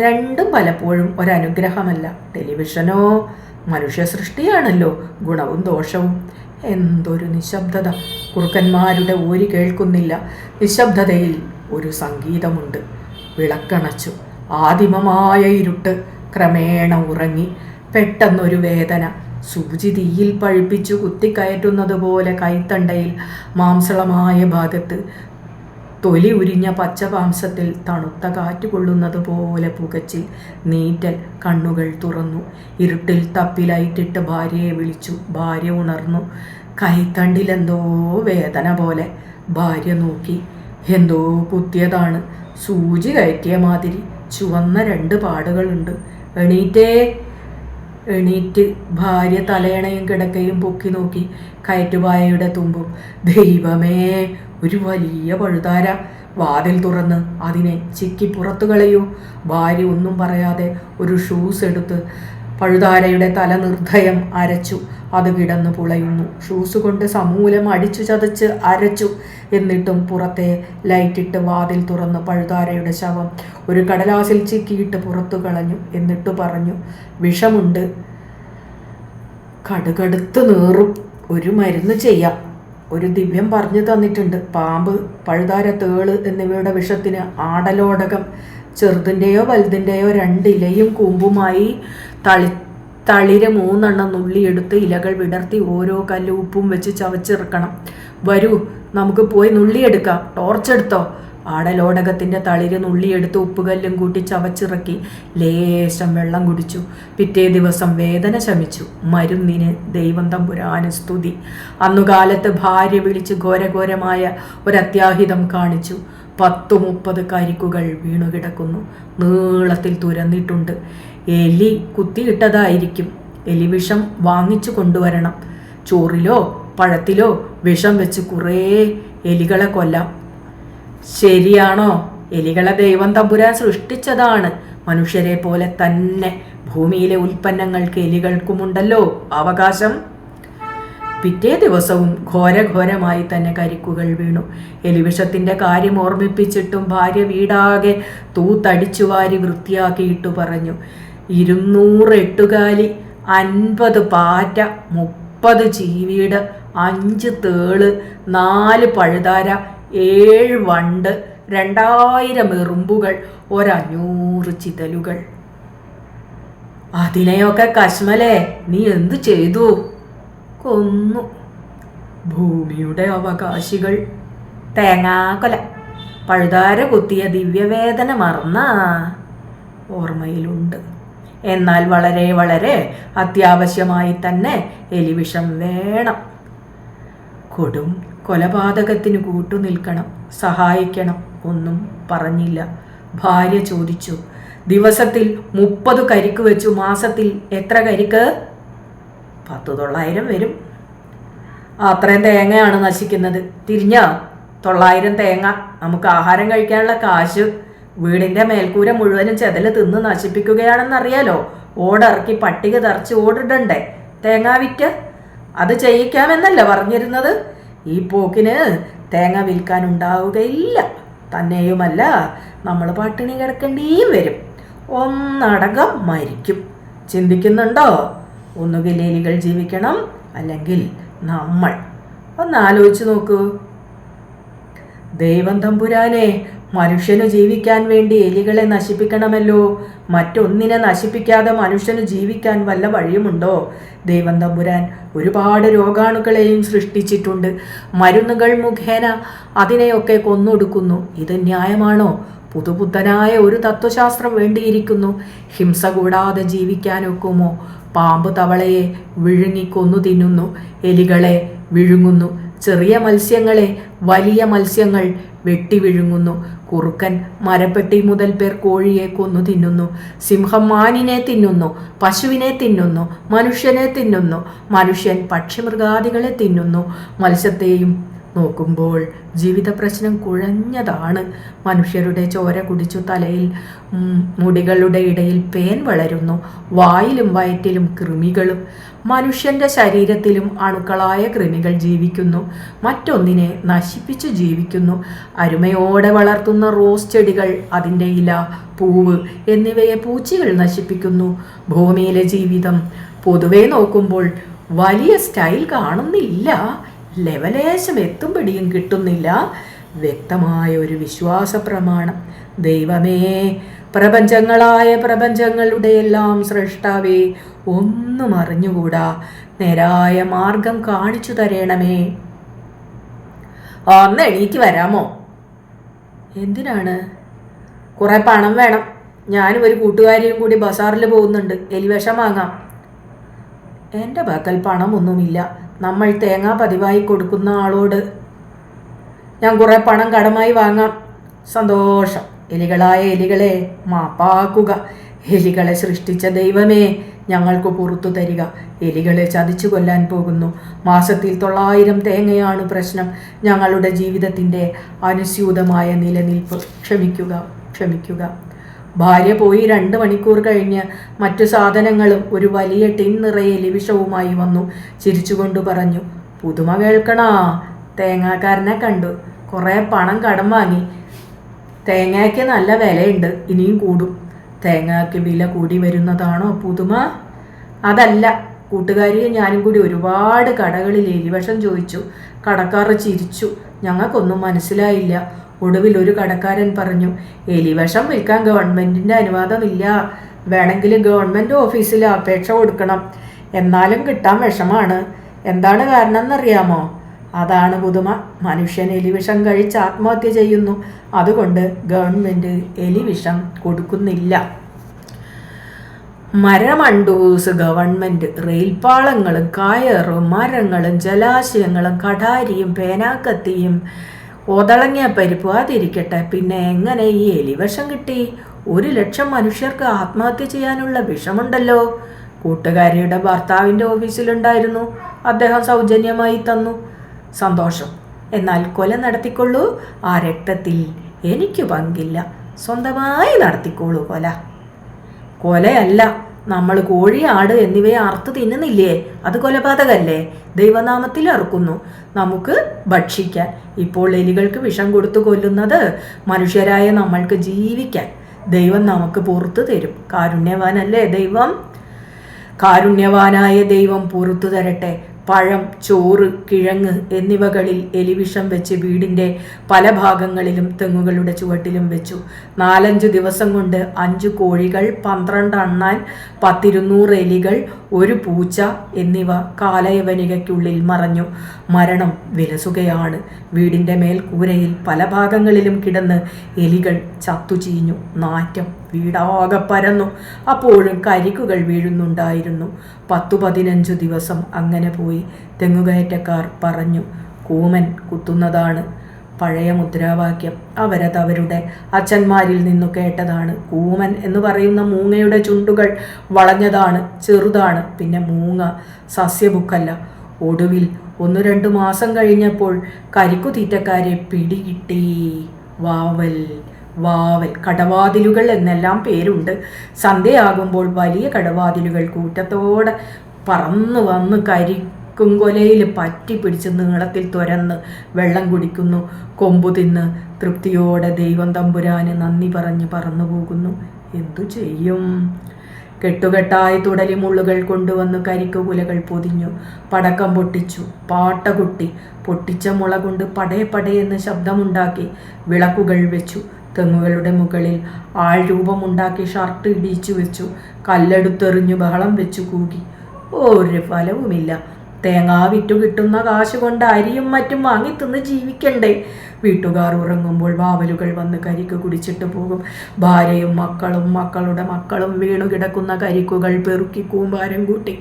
രണ്ടും പലപ്പോഴും ഒരനുഗ്രഹമല്ല. ടെലിവിഷനോ മനുഷ്യ സൃഷ്ടിയാണല്ലോ. ഗുണവും ദോഷവും. എന്തൊരു നിശബ്ദത. കുറുക്കന്മാരുടെ ഓരി കേൾക്കുന്നില്ല. നിശബ്ദതയിൽ ഒരു സംഗീതമുണ്ട്. വിളക്കണച്ചു. ആദിമമായ ഇരുട്ട്. ക്രമേണ ഉറങ്ങി. പെട്ടെന്നൊരു വേദന. സൂചി തീയിൽ പഴുപ്പിച്ചു കുത്തിക്കയറ്റുന്നത് പോലെ കൈത്തണ്ടയിൽ മാംസളമായ ഭാഗത്ത്. തൊലി ഉരിഞ്ഞ പച്ചമാംസത്തിൽ തണുത്ത കാറ്റ് കൊള്ളുന്നത് പോലെ പുകച്ചിൽ. നീറ്റൽ. കണ്ണുകൾ തുറന്നു. ഇരുട്ടിൽ തപ്പി ലൈറ്റിട്ട് ഭാര്യയെ വിളിച്ചു. ഭാര്യ ഉണർന്നു. കൈത്തണ്ടിലെന്തോ വേദന പോലെ. ഭാര്യ നോക്കി. എന്തോ കുത്തിയതാണ്. സൂചി കയറ്റിയ മാതിരി ചുവന്ന 2 പാടുകളുണ്ട്. എണീറ്റേ. എണീറ്റ് ഭാര്യ തലയണയും കിടക്കയും പൊക്കി നോക്കി. കയറ്റുപായയുടെ തുമ്പും. ദൈവമേ, ഒരു വലിയ പഴുതാര. വാതിൽ തുറന്ന് അതിനെ ചിക്കി പുറത്തു കളയൂ. ഭാര്യ ഒന്നും പറയാതെ ഒരു ഷൂസ് എടുത്ത് പഴുതാരയുടെ തല നിർദ്ധയം അരച്ചു. അത് കിടന്നു പുളയുന്നു. ഷൂസ് കൊണ്ട് സമൂലം അടിച്ചു ചതച്ച് അരച്ചു. എന്നിട്ടും പുറത്തെ ലൈറ്റിട്ട് വാതിൽ തുറന്ന് പഴുതാരയുടെ ശവം ഒരു കടലാസിൽ ചിക്കിയിട്ട് പുറത്തു കളഞ്ഞു. എന്നിട്ട് പറഞ്ഞു, വിഷമുണ്ട്, കടുകടുത്ത് നീറും, ഒരു മരുന്ന് ചെയ്യാം. ഒരു ദിവ്യം പറഞ്ഞു തന്നിട്ടുണ്ട്. പാമ്പ്, പഴുതാര, തേള് എന്നിവയുടെ വിഷത്തിന് ആടലോടകം. ചെറുതിൻ്റെയോ വലുതിൻ്റെയോ 2 ഇലയും കൂമ്പുമായി തളിര് 3 എണ്ണം നുള്ളിയെടുത്ത് ഇലകൾ വിടർത്തി ഓരോ കല്ല് ഉപ്പും വെച്ച് ചവച്ചിറക്കണം. വരൂ, നമുക്ക് പോയി നുള്ളിയെടുക്കാം. ടോർച്ചെടുത്തോ. ആടലോടകത്തിൻ്റെ തളിര് നുള്ളിയെടുത്ത് ഉപ്പുകല്ലും കൂട്ടി ചവച്ചിറക്കി ലേശം വെള്ളം കുടിച്ചു. പിറ്റേ ദിവസം വേദന ശമിച്ചു. മരുന്നിന് ദൈവം തമ്പുരാന് സ്തുതി. അന്നുകാലത്ത് ഭാര്യ വിളിച്ച് ഘോരഘോരമായ ഒരത്യാഹിതം കാണിച്ചു. 10-30 കരിക്കുകൾ വീണുകിടക്കുന്നു. നീളത്തിൽ തുരന്നിട്ടുണ്ട്. എലി കുത്തിയിട്ടതായിരിക്കും. എലിവിഷം വാങ്ങിച്ചു കൊണ്ടുവരണം. ചോറിലോ പഴത്തിലോ വിഷം വെച്ച് കുറേ എലികളെ കൊല്ലാം. ശരിയാണോ? എലികളെ ദൈവം തമ്പുരാൻ സൃഷ്ടിച്ചതാണ്. മനുഷ്യരെ പോലെ തന്നെ ഭൂമിയിലെ ഉൽപ്പന്നങ്ങൾക്ക് എലികൾക്കുമുണ്ടല്ലോ അവകാശം. പിറ്റേ ദിവസവും ഘോരഘോരമായി തന്നെ കരിക്കുകൾ വീണു. എലിവിഷത്തിൻ്റെ കാര്യം ഓർമ്മിപ്പിച്ചിട്ടും ഭാര്യ വീടാകെ തൂത്തടിച്ചു വാരി വൃത്തിയാക്കിയിട്ടു പറഞ്ഞു, 200 എട്ടുകാലി, 50 പാറ്റ, 30 ചീവീട്, 5 തേള്, 4 പഴുതാര, 7 വണ്ട്, 2000 എറുമ്പുകൾ, 500 ചിതലുകൾ. അതിനെയൊക്കെ കശ്മലേ നീ എന്തു ചെയ്തു? കൊന്നു. ഭൂമിയുടെ അവകാശികൾ. തേങ്ങാക്കൊല. പഴുതാര കുത്തിയ ദിവ്യവേദന മറന്ന ഓർമ്മയിലുണ്ട്. എന്നാൽ വളരെ വളരെ അത്യാവശ്യമായി തന്നെ എലിവിഷം വേണം. കൊടും കൊലപാതകത്തിന് കൂട്ടുനിൽക്കണം, സഹായിക്കണം. ഒന്നും പറഞ്ഞില്ല. ഭാര്യ ചോദിച്ചു, ദിവസത്തിൽ 30 കരിക്ക് വെച്ചു മാസത്തിൽ എത്ര കരിക്ക്? 10,900 വരും. അത്രയും തേങ്ങയാണ് നശിക്കുന്നത്. തിരിഞ്ഞോ? 900 തേങ്ങ. നമുക്ക് ആഹാരം കഴിക്കാനുള്ള കാശ്. വീടിൻ്റെ മേൽക്കൂര മുഴുവനും ചെതല് തിന്ന് നശിപ്പിക്കുകയാണെന്നറിയാലോ. ഓടിറക്കി പട്ടിക തറച്ച് ഓടിടണ്ടേ തേങ്ങ വിറ്റ്? അത് ചെയ്യിക്കാമെന്നല്ല പറഞ്ഞിരുന്നത്. ഈ പോക്കിന് തേങ്ങ വിൽക്കാനുണ്ടാവുകയില്ല. തന്നെയുമല്ല, നമ്മൾ പട്ടിണി കിടക്കേണ്ടിയും വരും. ഒന്നടങ്കം മരിക്കും. ചിന്തിക്കുന്നുണ്ടോ? ഒന്നുകിൽ എലികൾ ജീവിക്കണം, അല്ലെങ്കിൽ നമ്മൾ. ഒന്നാലോചിച്ച് നോക്കൂ. ദൈവം തമ്പുരാനെ, മനുഷ്യന് ജീവിക്കാൻ വേണ്ടി എലികളെ നശിപ്പിക്കണമല്ലോ. മറ്റൊന്നിനെ നശിപ്പിക്കാതെ മനുഷ്യന് ജീവിക്കാൻ വല്ല വഴിയുമുണ്ടോ? ദൈവം തമ്പുരാൻ ഒരുപാട് രോഗാണുക്കളെയും സൃഷ്ടിച്ചിട്ടുണ്ട്. മരുന്നുകൾ മുഖേന അതിനെയൊക്കെ കൊന്നൊടുക്കുന്നു. ഇത് ന്യായമാണോ? പുതുപുത്തനായ ഒരു തത്വശാസ്ത്രം വേണ്ടിയിരിക്കുന്നു. ഹിംസ കൂടാതെ ജീവിക്കാനൊക്കുമോ? പാമ്പ് തവളയെ വിഴുങ്ങിക്കൊന്നു തിന്നുന്നു. എലികളെ വിഴുങ്ങുന്നു. ചെറിയ മത്സ്യങ്ങളെ വലിയ മത്സ്യങ്ങൾ വെട്ടി വിഴുങ്ങുന്നു. കുറുക്കൻ മരപ്പെട്ടി മുതൽ പേർ കോഴിയെ കൊന്നു തിന്നുന്നു. സിംഹം മാനിനെ തിന്നുന്നു. പശുവിനെ തിന്നുന്നു. മനുഷ്യനെ തിന്നുന്നു. മനുഷ്യൻ പക്ഷിമൃഗാദികളെ തിന്നുന്നു. മത്സ്യത്തെയും നോക്കുമ്പോൾ ജീവിത പ്രശ്നം കുഴഞ്ഞതാണ്. മനുഷ്യരുടെ ചോര കുടിച്ചു തലയിൽ മുടികളുടെ ഇടയിൽ പേൻ വളരുന്നു. വായിലും വയറ്റിലും കൃമികളും. മനുഷ്യൻ്റെ ശരീരത്തിലും അണുക്കളായ കൃമികൾ ജീവിക്കുന്നു. മറ്റൊന്നിനെ നശിപ്പിച്ചു ജീവിക്കുന്നു. അരുമയോടെ വളർത്തുന്ന റോസ് ചെടികൾ, അതിൻ്റെ ഇല, പൂവ് എന്നിവയെ പൂച്ചകൾ നശിപ്പിക്കുന്നു. ഭൂമിയിലെ ജീവിതം പൊതുവെ നോക്കുമ്പോൾ വലിയ സ്റ്റൈൽ കാണുന്നില്ല. ലെവലേശം എത്തും പിടിയും കിട്ടുന്നില്ല. വ്യക്തമായ ഒരു വിശ്വാസ പ്രമാണം. ദൈവമേ, പ്രപഞ്ചങ്ങളായ പ്രപഞ്ചങ്ങളുടെ എല്ലാം സൃഷ്ടാവേ, ഒന്നും അറിഞ്ഞുകൂടാ. നേരായ മാർഗം കാണിച്ചു തരണമേ. ഒന്ന് എണീറ്റ് വരാമോ? എന്തിനാണ്? കുറെ പണം വേണം. ഞാനും ഒരു കൂട്ടുകാരിയും കൂടി ബസാറിൽ പോകുന്നുണ്ട്. എലിവിഷം വാങ്ങാം. എൻ്റെ പക്കൽ പണമൊന്നുമില്ല. നമ്മൾ തേങ്ങ പതിവായി കൊടുക്കുന്ന ആളോട് ഞാൻ കുറേ പണം കടമായി വാങ്ങാം. സന്തോഷം. എലികളായ എലികളെ മാപ്പാക്കുക. എലികളെ സൃഷ്ടിച്ച ദൈവമേ, ഞങ്ങൾക്ക് പുറത്തു തരിക. എലികളെ ചതിച്ചു കൊല്ലാൻ പോകുന്നു. മാസത്തിൽ 900 തേങ്ങയാണ് പ്രശ്നം. ഞങ്ങളുടെ ജീവിതത്തിൻ്റെ അനുസ്യൂതമായ നിലനിൽപ്പ് ക്ഷമിക്കുക, ക്ഷമിക്കുക. ഭാര്യ പോയി 2 മണിക്കൂർ കഴിഞ്ഞ് മറ്റു സാധനങ്ങളും ഒരു വലിയ ടിൻ നിറയെ എലിവിഷവുമായി വന്നു. ചിരിച്ചുകൊണ്ട് പറഞ്ഞു, പുതുമ കേൾക്കണോ? തേങ്ങാക്കാരനെ കണ്ടു, കുറേ പണം കടം വാങ്ങി. തേങ്ങയ്ക്ക് നല്ല വിലയുണ്ട്, ഇനിയും കൂടും. തേങ്ങയ്ക്ക് വില കൂടി വരുന്നതാണോ പുതുമ? അതല്ല. കൂട്ടുകാരിയും ഞാനും കൂടി ഒരുപാട് കടകളിൽ എലിവിഷം ചോദിച്ചു. കടക്കാർ ചിരിച്ചു. ഞങ്ങൾക്കൊന്നും മനസ്സിലായില്ല. ഒടുവിൽ ഒരു കടക്കാരൻ പറഞ്ഞു, എലിവിഷം വിൽക്കാൻ ഗവൺമെൻറ്റിൻ്റെ അനുവാദമില്ല. വേണമെങ്കിൽ ഗവൺമെൻറ് ഓഫീസിൽ അപേക്ഷ കൊടുക്കണം. എന്നാലും കിട്ടാൻ വിഷമാണ്. എന്താണ് കാരണം എന്നറിയാമോ? അതാണ് പുതുമ. മനുഷ്യൻ എലിവിഷം കഴിച്ച് ആത്മഹത്യ ചെയ്യുന്നു. അതുകൊണ്ട് ഗവൺമെൻറ് എലിവിഷം കൊടുക്കുന്നില്ല. മരമണ്ടൂസ് ഗവൺമെൻറ് റെയിൽപാളങ്ങളും കയറും മരങ്ങളും ജലാശയങ്ങളും കഠാരിയും പേനാക്കത്തിയും ഒതളങ്ങിയ പരിപ്പ് അതിരിക്കട്ടെ, പിന്നെ എങ്ങനെ ഈ എലിവിഷം കിട്ടി? 1,00,000 മനുഷ്യർക്ക് ആത്മഹത്യ ചെയ്യാനുള്ള വിഷമുണ്ടല്ലോ. കൂട്ടുകാരിയുടെ ഭർത്താവിൻ്റെ ഓഫീസിലുണ്ടായിരുന്നു. അദ്ദേഹം സൗജന്യമായി തന്നു. സന്തോഷം. എന്നാൽ കൊല നടത്തിക്കൊള്ളൂ. ആ രക്തത്തിൽ എനിക്ക് പങ്കില്ല. സ്വന്തമായി നടത്തിക്കോളൂ കൊല. കൊലയല്ല. നമ്മൾ കോഴി, ആട് എന്നിവയെ അറുത്ത് തിന്നുന്നില്ലേ? അത് കൊലപാതകല്ലേ? ദൈവനാമത്തിൽ അറുക്കുന്നു, നമുക്ക് ഭക്ഷിക്കാൻ. ഇപ്പോൾ എലികൾക്ക് വിഷം കൊടുത്തു കൊല്ലുന്നത് മനുഷ്യരായ നമ്മൾക്ക് ജീവിക്കാൻ. ദൈവം നമുക്ക് പുറത്തു തരും. കാരുണ്യവാനല്ലേ ദൈവം? കാരുണ്യവാനായ ദൈവം പുറത്തു തരട്ടെ. പഴം, ചോറ്, കിഴങ്ങ് എന്നിവകളിൽ എലിവിഷം വെച്ച് വീടിൻ്റെ പല ഭാഗങ്ങളിലും തെങ്ങുകളുടെ ചുവട്ടിലും വെച്ചു. 4-5 ദിവസം കൊണ്ട് 5 കോഴികൾ, 12 അണ്ണാൻ, 10-200 എലികൾ, 1 പൂച്ച എന്നിവ കാലയവനികയ്ക്കുള്ളിൽ മറഞ്ഞു. മരണം വിലസുകയാണ്. വീടിൻ്റെ മേൽക്കൂരയിൽ പല ഭാഗങ്ങളിലും കിടന്ന് എലികൾ ചത്തുചീഞ്ഞു. നാറ്റം വീടാകെ പരന്നു. അപ്പോഴും കരിക്കുകൾ വീഴുന്നുണ്ടായിരുന്നു. 10-15 ദിവസം അങ്ങനെ പോയി. തെങ്ങുകയറ്റക്കാർ പറഞ്ഞു, കൂമൻ കുത്തുന്നതാണ് പഴയ മുദ്രാവാക്യം. അവരത് അവരുടെ അച്ഛന്മാരിൽ നിന്നു കേട്ടതാണ്. കൂമൻ എന്ന് പറയുന്ന മൂങ്ങയുടെ ചുണ്ടുകൾ വളഞ്ഞതാണ്, ചെറുതാണ്. പിന്നെ മൂങ്ങ സസ്യബുക്കല്ല. ഒടുവിൽ 1-2 മാസം കഴിഞ്ഞപ്പോൾ കരിക്കുതീറ്റക്കാരെ പിടികിട്ടി. വാവൽ വാവൽ കടവാതിലുകൾ എന്നെല്ലാം പേരുണ്ട്. സന്ധ്യയാകുമ്പോൾ വലിയ കടവാതിലുകൾ കൂട്ടത്തോടെ പറന്നു വന്ന് കരിക്കുംകൊലയിൽ പറ്റി പിടിച്ച് നീളത്തിൽ തുരന്ന് വെള്ളം കുടിക്കുന്നു. കൊമ്പു തിന്ന് തൃപ്തിയോടെ ദൈവം തമ്പുരാന് നന്ദി പറഞ്ഞ് പറന്നു പോകുന്നു. എന്തു ചെയ്യും? കെട്ടുകെട്ടായി തുടലിമുള്ളുകൾ കൊണ്ടുവന്ന് കരിക്കുകുലകൾ പൊതിഞ്ഞു. പടക്കം പൊട്ടിച്ചു. പാട്ട കൊട്ടി. പൊട്ടിച്ച മുള കൊണ്ട് പടേ പടയെന്ന് ശബ്ദമുണ്ടാക്കി. വിളക്കുകൾ വെച്ചു. തെങ്ങുകളുടെ മുകളിൽ ആൾരൂപമുണ്ടാക്കി ഷർട്ട് ഇടിച്ചു വെച്ചു. കല്ലെടുത്തെറിഞ്ഞു ബഹളം വെച്ചു കൂകി. ഒരു ഫലവുമില്ല. തേങ്ങാ വിറ്റു കിട്ടുന്ന കാശ് കൊണ്ട് അരിയും മറ്റും വാങ്ങിത്തിന്ന് ജീവിക്കണ്ടേ? വീട്ടുകാർ ഉറങ്ങുമ്പോൾ വാവലുകൾ വന്ന് കരിക്ക് കുടിച്ചിട്ട് പോകും. ഭാര്യയും മക്കളും മക്കളുടെ മക്കളും വീണുകിടക്കുന്ന കരിക്കുകൾ പെറുക്കി കൂമ്പാരം കൂട്ടി.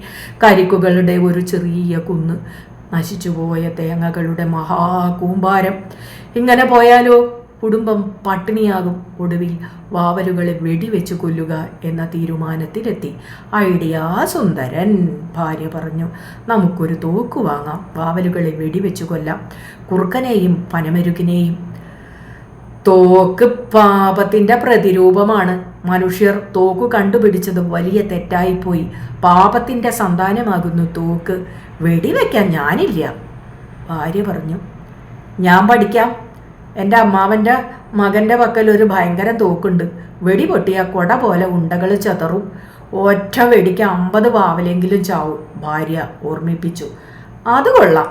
കരിക്കുകളുടെ ഒരു ചെറിയ കുന്ന്, നശിച്ചുപോയ തേങ്ങകളുടെ മഹാകൂമ്പാരം. ഇങ്ങനെ പോയാലോ? കുടുംബം പട്ടിണിയാകും. ഒടുവിൽ വാവലുകളെ വെടിവെച്ച് കൊല്ലുക എന്ന തീരുമാനത്തിലെത്തി. ഐഡിയ സുന്ദരൻ. ഭാര്യ പറഞ്ഞു, നമുക്കൊരു തോക്ക് വാങ്ങാം, വാവലുകളെ വെടിവെച്ച് കൊല്ലാം, കുറുക്കനെയും പനമരുകിനെയും. തോക്ക് പാപത്തിൻ്റെ പ്രതിരൂപമാണ്. മനുഷ്യർ തോക്ക് കണ്ടുപിടിച്ചത് വലിയ തെറ്റായിപ്പോയി. പാപത്തിൻ്റെ സന്താനമാകുന്നു തോക്ക്. വെടിവെക്കാൻ ഞാനില്ല. ഭാര്യ പറഞ്ഞു, ഞാൻ പഠിക്കാം. എൻ്റെ അമ്മാവൻ്റെ മകൻ്റെ പക്കൽ ഒരു ഭയങ്കര തോക്കുണ്ട്. വെടി പൊട്ടിയ കൊട പോലെ ഉണ്ടകൾ ചെതറും. ഒറ്റ വെടിക്ക് 50 വാവലെങ്കിലും ചാവും. ഭാര്യ ഓർമ്മിപ്പിച്ചു. അത് കൊള്ളാം.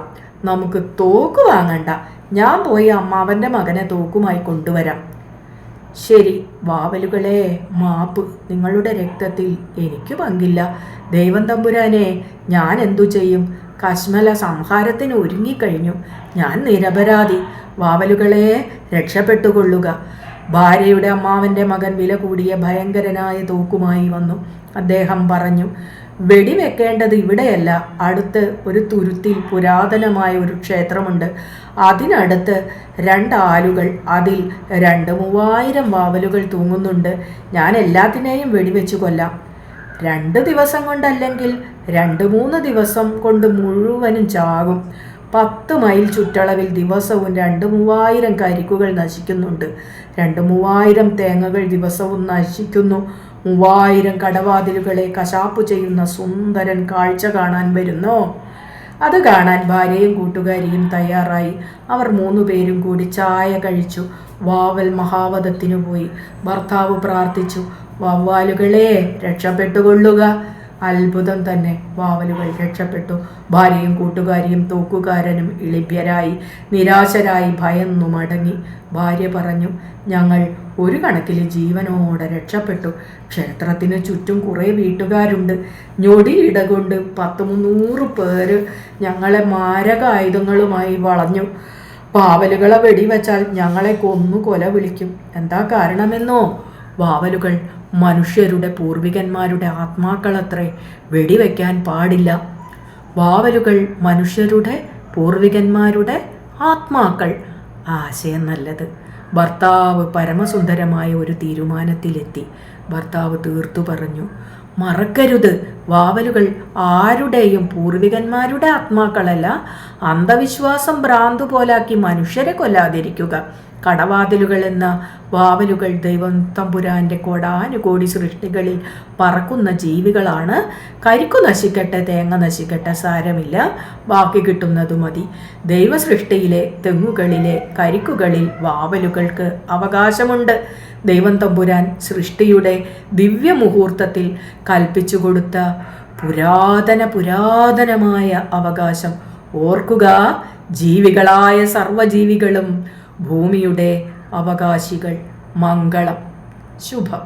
നമുക്ക് തോക്ക് വാങ്ങണ്ട. ഞാൻ പോയി അമ്മാവൻ്റെ മകനെ തോക്കുമായി കൊണ്ടുവരാം. ശരി വാവലുകളെ, മാപ്പ്. നിങ്ങളുടെ രക്തത്തിൽ എനിക്ക് പങ്കില്ല. ദൈവം തമ്പുരാനെ, ഞാൻ എന്തു ചെയ്യും? കശ്മല സംഹാരത്തിന് ഒരുങ്ങിക്കഴിഞ്ഞു. ഞാൻ നിരപരാധി. വാവലുകളെ, രക്ഷപ്പെട്ടുകൊള്ളുക. ഭാര്യയുടെ അമ്മാവൻ്റെ മകൻ വില കൂടിയ ഭയങ്കരനായ തോക്കുമായി വന്നു. അദ്ദേഹം പറഞ്ഞു, വെടിവെക്കേണ്ടത് ഇവിടെയല്ല, അടുത്ത് ഒരു തുരുത്തിൽ പുരാതനമായ ഒരു ക്ഷേത്രമുണ്ട്. അതിനടുത്ത് 2 ആലുകൾ, അതിൽ 2-3000 വാവലുകൾ തൂങ്ങുന്നുണ്ട്. ഞാൻ എല്ലാത്തിനെയും വെടിവെച്ചു കൊല്ലാം. 2 ദിവസം കൊണ്ടല്ലെങ്കിൽ 2-3 ദിവസം കൊണ്ട് മുഴുവനും ചാകും. 10 മൈൽ ചുറ്റളവിൽ ദിവസവും 2-3000 കരിക്കുകൾ നശിക്കുന്നുണ്ട്. 2-3000 തേങ്ങകൾ ദിവസവും നശിക്കുന്നു. 3000 കടവാതിലുകളെ കശാപ്പു ചെയ്യുന്ന സുന്ദരൻ കാഴ്ച കാണാൻ വരുന്നോ? അത് കാണാൻ ഭാര്യയും കൂട്ടുകാരിയും തയ്യാറായി. അവർ 3 പേരും കൂടി ചായ കഴിച്ചു. വാവൽ മഹാവധത്തിനു പോയി. ഭർത്താവ് പ്രാർത്ഥിച്ചു, വവ്വാലുകളെ രക്ഷപ്പെട്ടുകൊള്ളുക. അത്ഭുതം തന്നെ, വാവലുകൾ രക്ഷപ്പെട്ടു. ഭാര്യയും കൂട്ടുകാരിയും തൂക്കുകാരനും ഇളിഭ്യരായി, നിരാശരായി ഭയന്നു മടങ്ങി. ഭാര്യ പറഞ്ഞു, ഞങ്ങൾ ഒരു കണക്കിൽ ജീവനോടെ രക്ഷപ്പെട്ടു. ക്ഷേത്രത്തിന് ചുറ്റും കുറേ വീട്ടുകാരുണ്ട്. ഞൊടിയിട കൊണ്ട് 100-300 പേര് ഞങ്ങളെ മാരകായുധങ്ങളുമായി വളഞ്ഞു. വാവലുകളെ വെടിവെച്ചാൽ ഞങ്ങളെ കൊന്നു കൊല വിളിക്കും. എന്താ കാരണമെന്നോ? വാവലുകൾ മനുഷ്യരുടെ പൂർവികന്മാരുടെ ആത്മാക്കളത്രേ, വെടിവെക്കാൻ പാടില്ല. വാവലുകൾ മനുഷ്യരുടെ പൂർവികന്മാരുടെ ആത്മാക്കൾ. ആശയം നല്ലത്. ഭർത്താവ് പരമസുന്ദരമായ ഒരു തീരുമാനത്തിലെത്തി. ഭർത്താവ് തീർത്തു പറഞ്ഞു, മറക്കരുത്, വാവലുകൾ ആരുടെയും പൂർവികന്മാരുടെ ആത്മാക്കളല്ല. അന്ധവിശ്വാസം ഭ്രാന്തു പോലാക്കി മനുഷ്യരെ കൊല്ലാതിരിക്കുക. കടവാതിലുകൾ എന്ന വാവലുകൾ ദൈവം തമ്പുരാൻ്റെ കോടാനുകോടി സൃഷ്ടികളിൽ പറക്കുന്ന ജീവികളാണ്. കരിക്കു നശിക്കട്ടെ, തേങ്ങ നശിക്കട്ടെ, സാരമില്ല, ബാക്കി കിട്ടുന്നത് മതി. ദൈവ സൃഷ്ടിയിലെ തെങ്ങുകളിലെ കരിക്കുകളിൽ വാവലുകൾക്ക് അവകാശമുണ്ട്. ദൈവം തമ്പുരാൻ സൃഷ്ടിയുടെ ദിവ്യമുഹൂർത്തത്തിൽ കൽപ്പിച്ചു കൊടുത്ത പുരാതനമായ അവകാശം ഓർക്കുക. ജീവികളായ സർവ്വജീവികളും ഭൂമിയുടെ അവകാശികൾ. മംഗളം. ശുഭം.